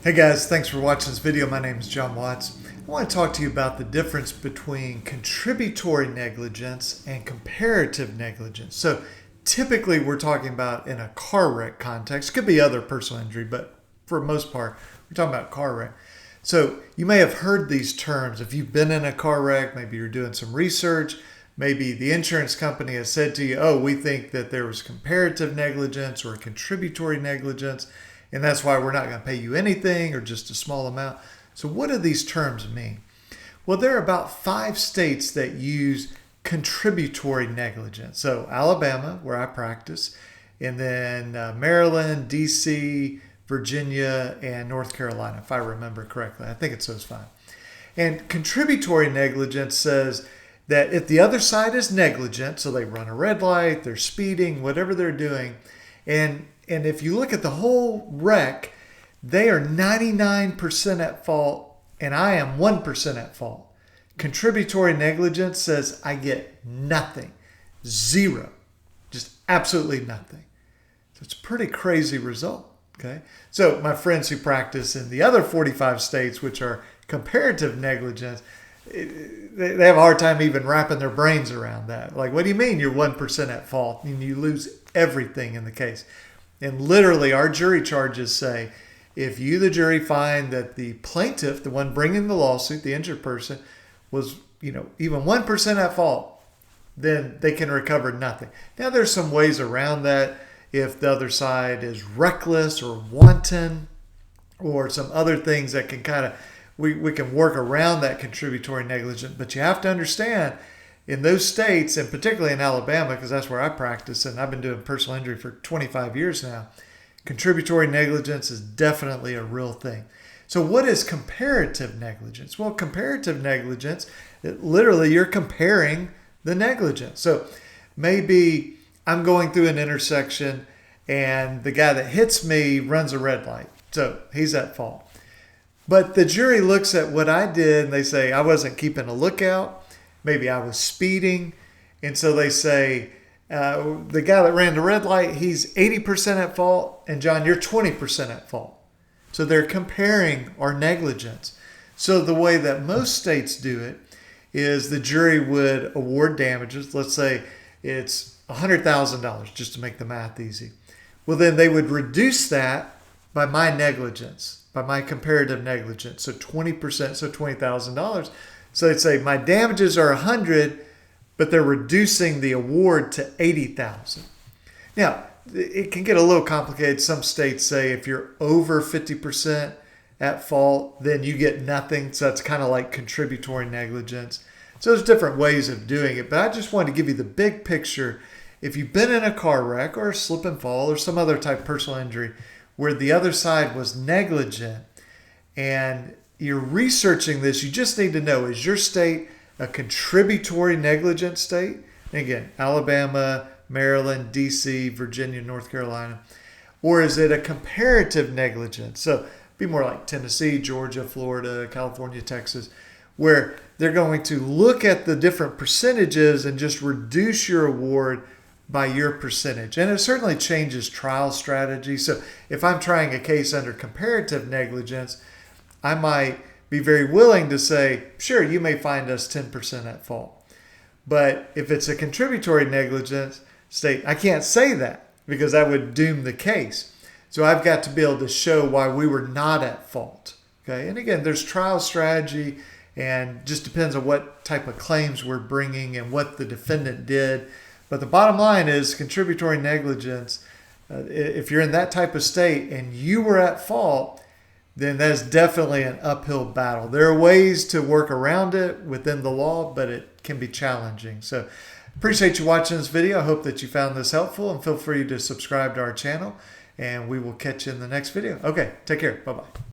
Hey guys, thanks for watching this video. My name is John Watts. I want to talk to you about the difference between contributory negligence and comparative negligence. So typically we're talking about in a car wreck context. Could be other personal injury, but for the most part, we're talking about car wreck. So you may have heard these terms. If you've been in a car wreck, maybe you're doing some research, maybe the insurance company has said to you, oh, we think that there was comparative negligence or contributory negligence, and that's why we're not going to pay you anything or just a small amount. So what do these terms mean? Well, there are about 5 states that use contributory negligence. So Alabama, where I practice, and then Maryland, DC, Virginia, and North Carolina, if I remember correctly. I think it's those 5. And contributory negligence says that if the other side is negligent, so they run a red light, they're speeding, whatever they're doing, and if you look at the whole wreck, they are 99% at fault, and I am 1% at fault. Contributory negligence says I get nothing, 0, just absolutely nothing. So it's a pretty crazy result. Okay, so my friends who practice in the other 45 states, which are comparative negligence, they have a hard time even wrapping their brains around that. Like, what do you mean you're 1% at fault and you lose everything in the case? And literally, our jury charges say, if you, the jury, find that the plaintiff, the one bringing the lawsuit, the injured person, was, even 1% at fault, then they can recover nothing. Now, there's some ways around that. If the other side is reckless or wanton or some other things that can we can work around that contributory negligence. But you have to understand, in those states, and particularly in Alabama, because that's where I practice, and I've been doing personal injury for 25 years now, contributory negligence is definitely a real thing. So what is comparative negligence? Well, comparative negligence, literally you're comparing the negligence. So maybe I'm going through an intersection and the guy that hits me runs a red light. So he's at fault. But the jury looks at what I did and they say, I wasn't keeping a lookout. Maybe I was speeding. And so they say, the guy that ran the red light, he's 80% at fault. And John, you're 20% at fault. So they're comparing our negligence. So the way that most states do it is the jury would award damages. Let's say it's $100,000, just to make the math easy. Well, then they would reduce that by my negligence, by my comparative negligence. So 20%, so $20,000. So they'd say my damages are 100, but they're reducing the award to 80,000. Now, it can get a little complicated. Some states say if you're over 50% at fault, then you get nothing. So that's kind of like contributory negligence. So there's different ways of doing it, but I just wanted to give you the big picture. If you've been in a car wreck or a slip and fall or some other type of personal injury where the other side was negligent and you're researching this, you just need to know, is your state a contributory negligence state? And again, Alabama, Maryland, DC, Virginia, North Carolina. Or is it a comparative negligence? So it'd be more like Tennessee, Georgia, Florida, California, Texas, where they're going to look at the different percentages and just reduce your award by your percentage. And it certainly changes trial strategy. So if I'm trying a case under comparative negligence, I might be very willing to say, sure, you may find us 10% at fault. But if it's a contributory negligence state, I can't say that because that would doom the case. So I've got to be able to show why we were not at fault. Okay. And again, there's trial strategy and just depends on what type of claims we're bringing and what the defendant did. But the bottom line is contributory negligence. If you're in that type of state and you were at fault, then that's definitely an uphill battle. There are ways to work around it within the law, but it can be challenging. So appreciate you watching this video. I hope that you found this helpful, and feel free to subscribe to our channel, and we will catch you in the next video. Okay, take care. Bye-bye.